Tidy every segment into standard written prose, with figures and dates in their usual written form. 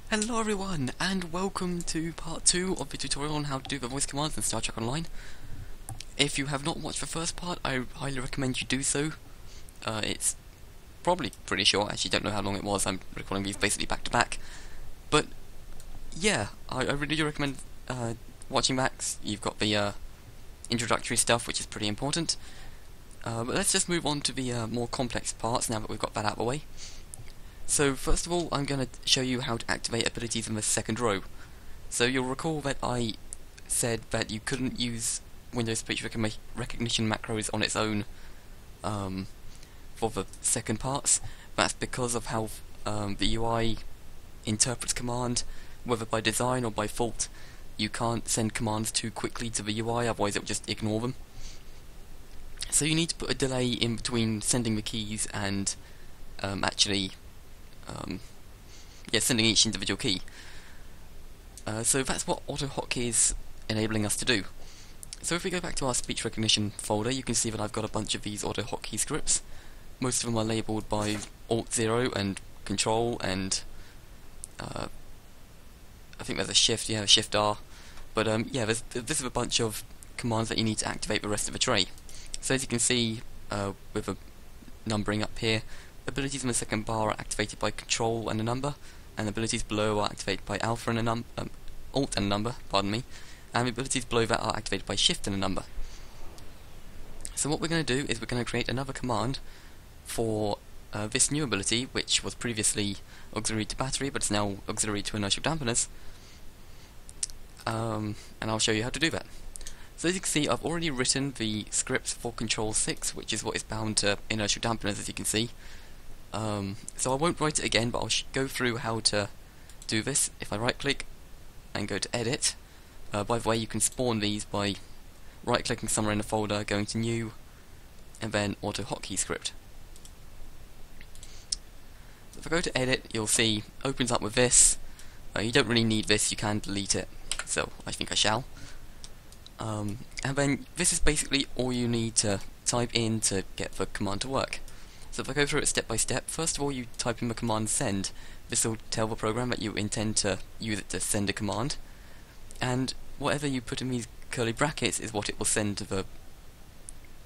Hello everyone, and welcome to part 2 of the tutorial on how to do the voice commands in Star Trek Online. If you have not watched the first part, I highly recommend you do so. It's probably pretty short, I actually don't know how long it was, I'm recording these basically back to back. But yeah, I really do recommend watching that. You've got the introductory stuff, which is pretty important. But let's just move on to the more complex parts now that we've got that out of the way. So first of all, I'm going to show you how to activate abilities in the second row. So you'll recall that I said that you couldn't use Windows speech recognition macros on its own for the second parts. That's because of how the UI interprets command, whether by design or by fault. You can't send commands too quickly to the UI, otherwise it will just ignore them. So you need to put a delay in between sending the keys and actually sending each individual key. So that's what autohotkey is enabling us to do. So if we go back to our speech recognition folder, you can see that I've got a bunch of these autohotkey scripts. Most of them are labelled by Alt-0 and Control and I think there's a Shift-R. But this is a bunch of commands that you need to activate the rest of the tray. So as you can see with the numbering up here, abilities in the second bar are activated by Control and a number, and abilities below are activated by Alpha and a Alt and a number, and the abilities below that are activated by Shift and a number. So what we're going to do is we're going to create another command for this new ability, which was previously auxiliary to battery, but it's now auxiliary to inertial dampeners, and I'll show you how to do that. So as you can see, I've already written the script for Control 6, which is what is bound to inertial dampeners, as you can see. So I won't write it again, but I'll go through how to do this. If I right click and go to edit, by the way, you can spawn these by right clicking somewhere in the folder, going to new, and then autohotkey script. So if I go to edit, you'll see opens up with this. You don't really need this, you can delete it, so I think I shall. And then this is basically all you need to type in to get the command to work. So if I go through it step by step, first of all you type in the command send. This will tell the program that you intend to use it to send a command, and whatever you put in these curly brackets is what it will send to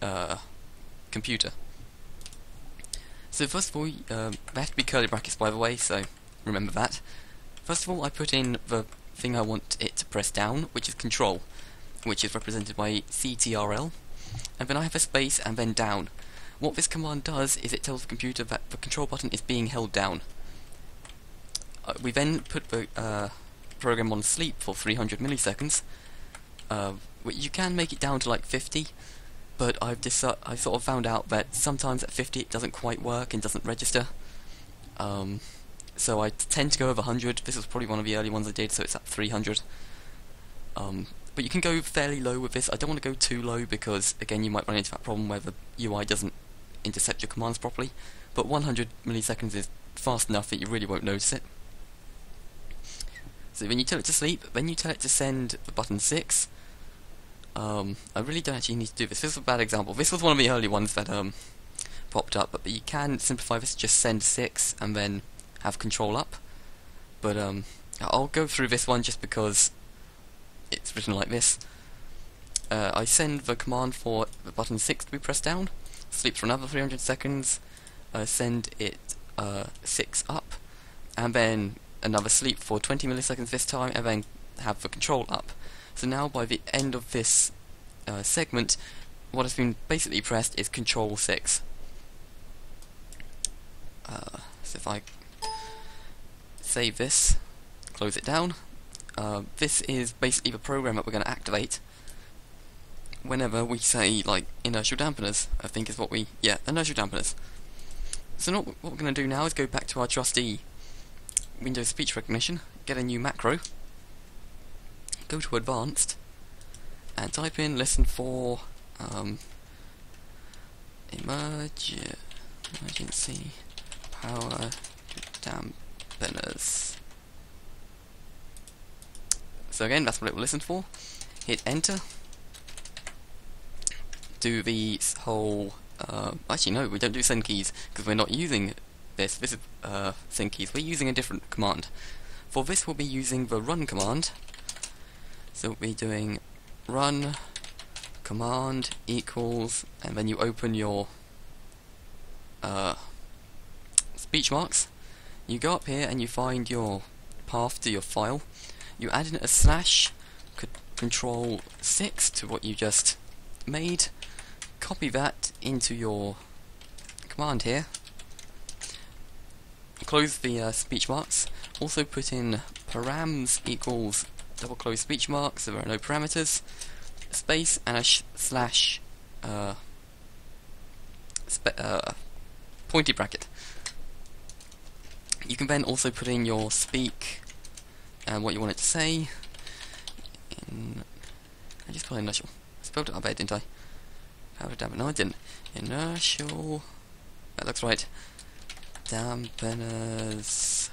the computer. So first of all, they have to be curly brackets, by the way, so remember that. First of all, I put in the thing I want it to press down, which is Control, which is represented by CTRL, and then I have a space and then down. What this command does is it tells the computer that the control button is being held down. We then put the program on sleep for 300 milliseconds. You can make it down to like 50, but I sort of found out that sometimes at 50 it doesn't quite work and doesn't register. So I tend to go over 100. This was probably one of the early ones I did, so it's at 300. But you can go fairly low with this. I don't want to go too low because, again, you might run into that problem where the UI doesn't intercept your commands properly. But 100 milliseconds is fast enough that you really won't notice it. So when you tell it to sleep, then you tell it to send the button 6. I really don't actually need to do this. This is a bad example. This was one of the early ones that popped up, but you can simplify this, just send 6 and then have Control up. But I'll go through this one just because it's written like this. I send the command for the button 6 to be pressed down, sleep for another 300 seconds, send it 6 up, and then another sleep for 20 milliseconds this time, and then have the Control up. So now by the end of this segment, what has been basically pressed is Control 6. So if I save this, close it down, this is basically the program that we're going to activate whenever we say, like, inertial dampeners, I think is what inertial dampeners. So what we're going to do now is go back to our trusty Windows speech recognition, get a new macro, go to advanced, and type in listen for emergency power dampeners. So again, that's what it will listen for. Hit enter. Do the whole actually no, we don't do send keys because we're not using this. This is send keys. We're using a different command. For this we'll be using the run command. So we'll be doing run command equals, and then you open your speech marks. You go up here and you find your path to your file. You add in a slash, control 6 to what you just made. Copy that into your command here. Close the speech marks. Also put in params equals double close speech marks, so there are no parameters, space, and a slash pointy bracket. You can then also put in your speak and what you want it to say. I just spelled inertial. I spelled it, I bet, didn't I? How to dampen? No, I didn't. Inertial. That looks right. Dampeners.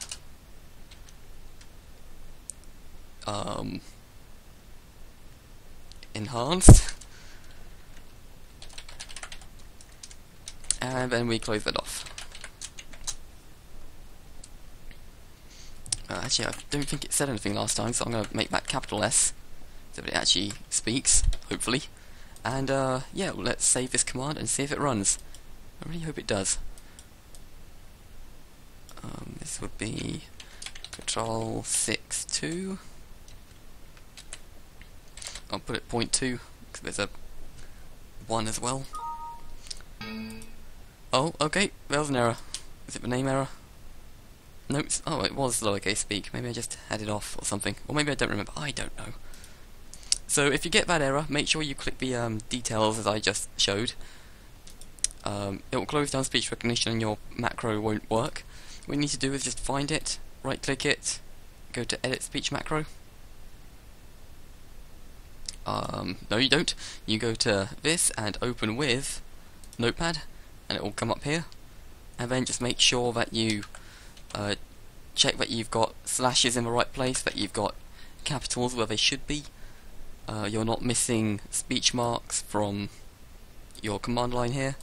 Enhanced. And then we close that off. Actually, I don't think it said anything last time, so I'm going to make that capital S so that it actually speaks, hopefully. And yeah, well, let's save this command and see if it runs. I really hope it does. This would be control 6.2. I'll put it 0.2 because there's a 1 as well. Oh, okay, there was an error. Is it the name error? No, oh, it was lowercase speak. Maybe I just had it off or something. Or maybe I don't remember. I don't know. So if you get that error, make sure you click the details as I just showed. It will close down speech recognition and your macro won't work. What you need to do is just find it, right click it, go to edit speech macro. No you don't. You go to this and open with Notepad and it will come up here. And then just make sure that you check that you've got slashes in the right place, that you've got capitals where they should be. You're not missing speech marks from your command line here.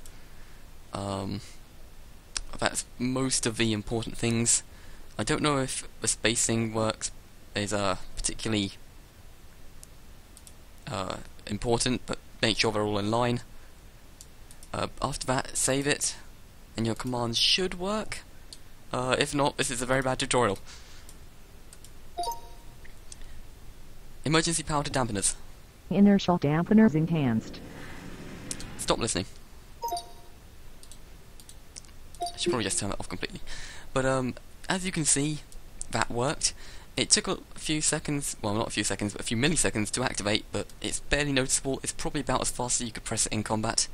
That's most of the important things. I don't know if the spacing works is particularly important, but make sure they're all in line. After that, save it, and your commands should work. If not, this is a very bad tutorial. Emergency power to dampeners. Inertial dampeners enhanced. Stop listening. I should probably just turn that off completely. But as you can see, that worked. It took a few seconds, well not a few seconds, but a few milliseconds to activate, but it's barely noticeable. It's probably about as fast as you could press it in combat.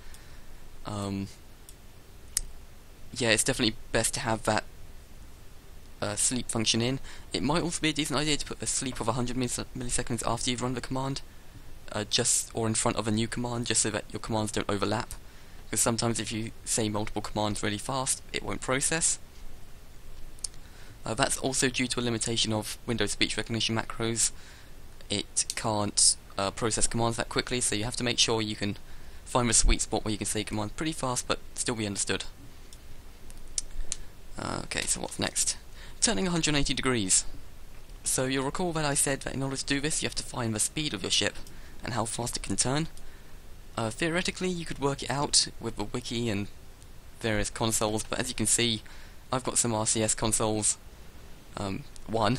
Yeah, it's definitely best to have that sleep function in. It might also be a decent idea to put a sleep of 100 milliseconds after you've run the command, or in front of a new command, just so that your commands don't overlap. Because sometimes if you say multiple commands really fast, it won't process. That's also due to a limitation of Windows speech recognition macros. It can't process commands that quickly, so you have to make sure you can find the sweet spot where you can say commands pretty fast but still be understood. Okay, so what's next? Turning 180 degrees. So you'll recall that I said that in order to do this you have to find the speed of your ship and how fast it can turn. Theoretically you could work it out with the wiki and various consoles, but as you can see I've got some RCS consoles, one,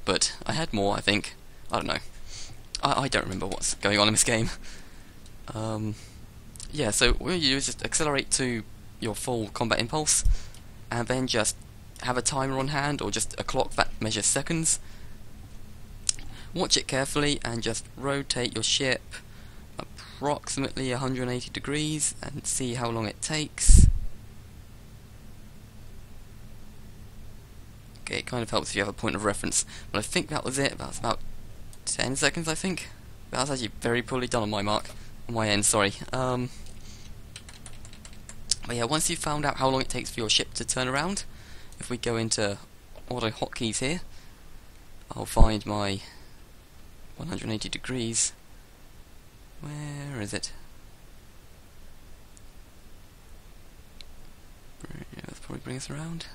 but I had more I think, I don't know, I don't remember what's going on in this game. Yeah, so what you do is just accelerate to your full combat impulse, and then just have a timer on hand, or just a clock that measures seconds. Watch it carefully and just rotate your ship approximately 180 degrees and see how long it takes. Okay, it kind of helps if you have a point of reference, but I think that was it. That's about 10 seconds, I think. That was actually very poorly done on my mark. On my end, sorry. But yeah, once you've found out how long it takes for your ship to turn around, if we go into auto hotkeys here, I'll find my 180 degrees. Where is it? Yeah, let's probably bring us around.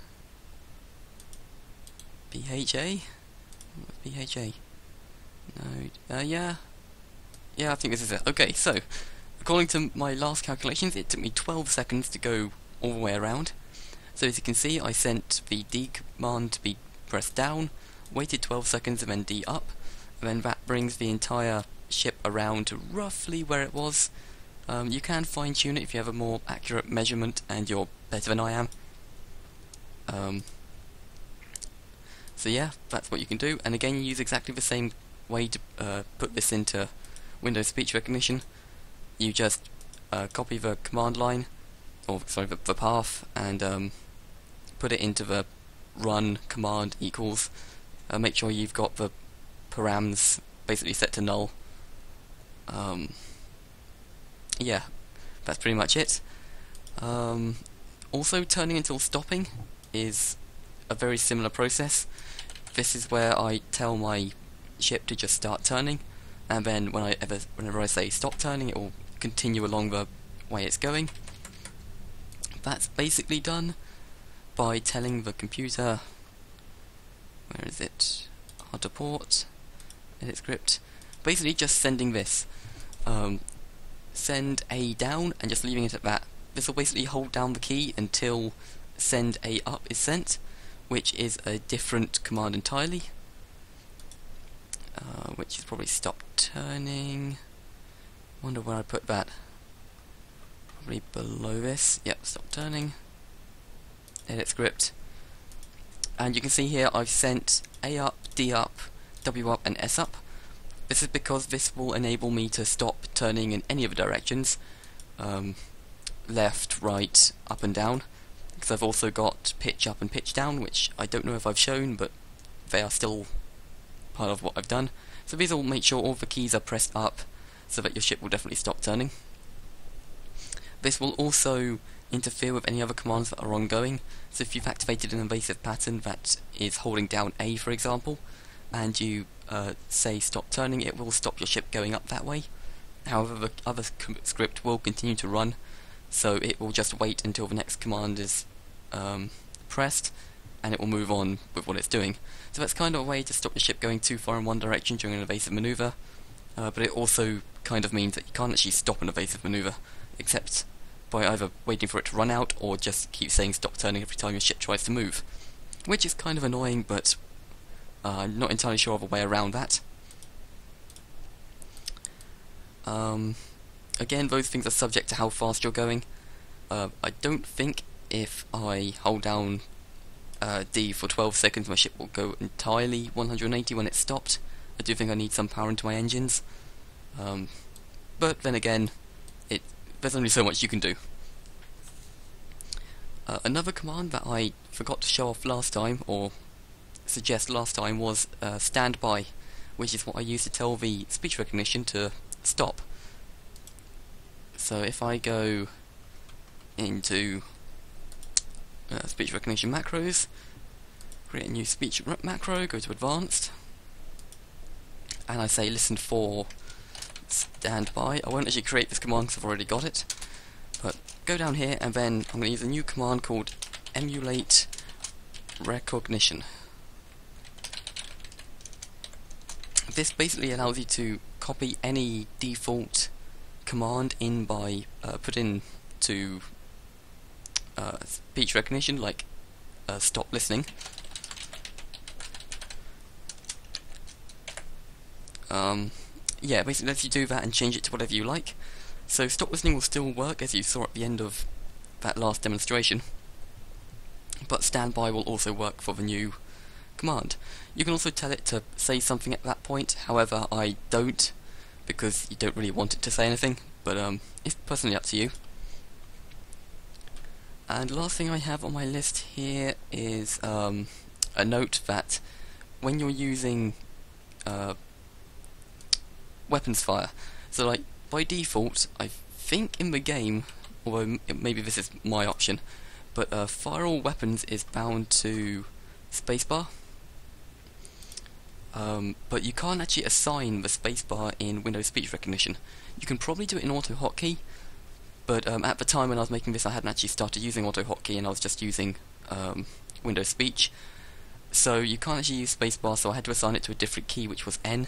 BHA. VHA. No, yeah, I think this is it. Okay, so according to my last calculations, it took me 12 seconds to go all the way around. So as you can see, I sent the D command to be pressed down, waited 12 seconds, and then D up, and then that brings the entire ship around to roughly where it was. You can fine-tune it if you have a more accurate measurement and you're better than I am. So yeah, that's what you can do, and again you use exactly the same way to put this into Windows speech recognition. You just copy the command line, or sorry, the path, and put it into the run command equals. Make sure you've got the params basically set to null. Yeah, that's pretty much it. Also, turning until stopping is a very similar process. This is where I tell my ship to just start turning, and then whenever I say stop turning, it will continue along the way it's going. That's basically done by telling the computer, where is it, how to port, edit script, basically just sending this. Send A down and just leaving it at that. This will basically hold down the key until send A up is sent, which is a different command entirely, which is probably stop turning. Wonder where I put that. Probably below this. Yep, stop turning. Edit script. And you can see here I've sent A up, D up, W up, and S up. This is because this will enable me to stop turning in any of the directions, left, right, up and down, because I've also got pitch up and pitch down, which I don't know if I've shown, but they are still part of what I've done. So these will make sure all the keys are pressed up so that your ship will definitely stop turning. This will also interfere with any other commands that are ongoing. So if you've activated an evasive pattern that is holding down A, for example, and you say stop turning, it will stop your ship going up that way. However, the other script will continue to run, so it will just wait until the next command is pressed, and it will move on with what it's doing. So that's kind of a way to stop your ship going too far in one direction during an evasive maneuver, but it also kind of means that you can't actually stop an evasive maneuver, except by either waiting for it to run out or just keep saying stop turning every time your ship tries to move, which is kind of annoying, but I'm not entirely sure of a way around that. Again, those things are subject to how fast you're going. I don't think if I hold down D for 12 seconds my ship will go entirely 180 when it's stopped. I do think I need some power into my engines. But then again, there's only so much you can do. Another command that I forgot to show off last time, or suggest last time, was standby, which is what I used to tell the speech recognition to stop. So if I go into speech recognition macros, create a new speech macro, go to advanced, and I say listen for standby. I won't actually create this command because I've already got it, but go down here and then I'm going to use a new command called emulate recognition. This basically allows you to copy any default command in by put into speech recognition, like stop listening. Yeah, basically lets you do that and change it to whatever you like. So stop listening will still work, as you saw at the end of that last demonstration, but standby will also work for the new command. You can also tell it to say something at that point, however I don't, because you don't really want it to say anything, but it's personally up to you. And the last thing I have on my list here is a note that when you're using weapons fire, so like by default I think in the game, although maybe this is my option, but fire all weapons is bound to spacebar. But you can't actually assign the spacebar in Windows speech recognition. You can probably do it in autohotkey, but at the time when I was making this I hadn't actually started using autohotkey and I was just using Windows speech. So you can't actually use spacebar, so I had to assign it to a different key, which was N.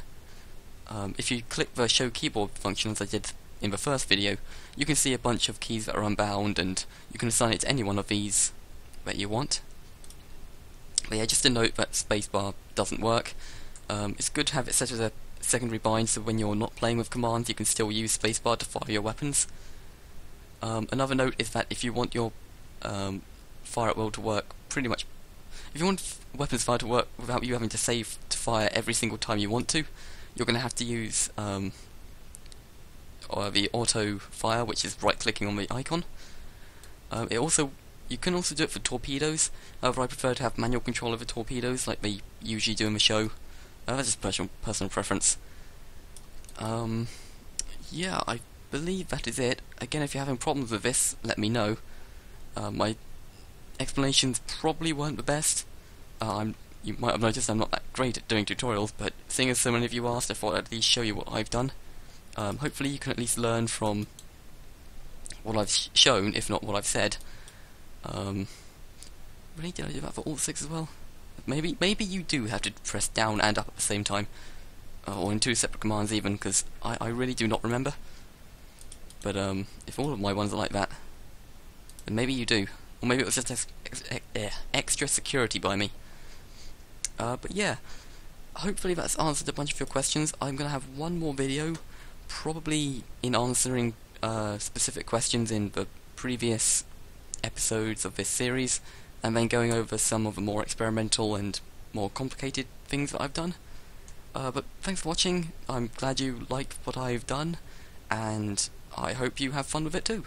If you click the show keyboard function, as I did in the first video, you can see a bunch of keys that are unbound, and you can assign it to any one of these that you want. But yeah, just a note that spacebar doesn't work. It's good to have it set as a secondary bind, so when you're not playing with commands, you can still use spacebar to fire your weapons. Another note is that if you want your fire at will to work pretty much, if you want weapons fire to work without you having to save to fire every single time you want to, you're going to have to use the auto fire, which is right clicking on the icon. You can also do it for torpedoes. However, I prefer to have manual control over torpedoes like they usually do in the show. That's just personal preference. Yeah, I believe that is it. Again, if you're having problems with this, let me know. My explanations probably weren't the best. You might have noticed I'm not that great at doing tutorials, but seeing as so many of you asked, I thought I'd at least show you what I've done. Hopefully you can at least learn from what I've shown, if not what I've said. Really, did I do that for all 6 as well? Maybe you do have to press down and up at the same time, or in 2 separate commands even, because I really do not remember. But if all of my ones are like that, then maybe you do, or maybe it was just extra security by me. But yeah, hopefully that's answered a bunch of your questions. I'm gonna have one more video, probably in answering specific questions in the previous episodes of this series, and then going over some of the more experimental and more complicated things that I've done. But thanks for watching. I'm glad you like what I've done, and I hope you have fun with it too.